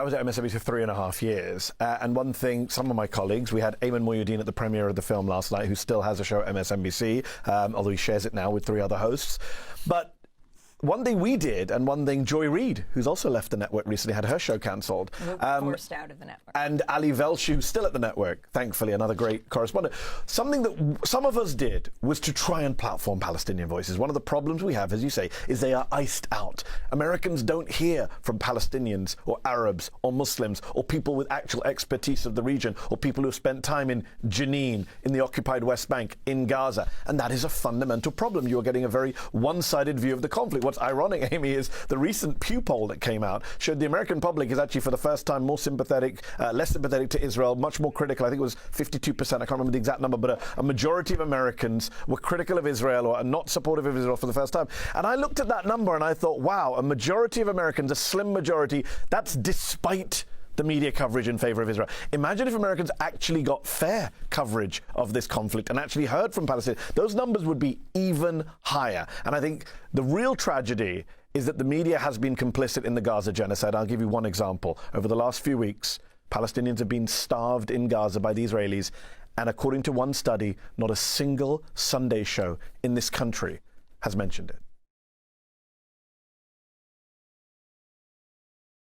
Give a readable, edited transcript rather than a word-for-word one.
I was at MSNBC for 3.5 years, and one thing, some of my colleagues, we had Ayman Mohyeldin at the premiere of the film last night, who still has a show at MSNBC, although he shares it now with 3 other hosts. But one thing we did, and one thing Joy Reid, who's also left the network recently, had her show cancelled. Forced out of the network. And Ali Velshi, who's still at the network, thankfully, another great correspondent. Something that some of us did was to try and platform Palestinian voices. One of the problems we have, as you say, is they are iced out. Americans don't hear from Palestinians or Arabs or Muslims or people with actual expertise of the region or people who have spent time in Jenin, in the occupied West Bank, in Gaza. And that is a fundamental problem. You are getting a very one-sided view of the conflict. What's ironic, Amy, is the recent Pew poll that came out showed the American public is actually, for the first time, more sympathetic, less sympathetic to Israel, much more critical. I think it was 52%. I can't remember the exact number, but a majority of Americans were critical of Israel or not supportive of Israel for the first time. And I looked at that number and I thought, wow, a majority of Americans, a slim majority, that's despite the media coverage in favor of Israel. Imagine if Americans actually got fair coverage of this conflict and actually heard from Palestine. Those numbers would be even higher. And I think the real tragedy is that the media has been complicit in the Gaza genocide. I'll give you one example. Over the last few weeks, Palestinians have been starved in Gaza by the Israelis. And according to one study, not a single Sunday show in this country has mentioned it.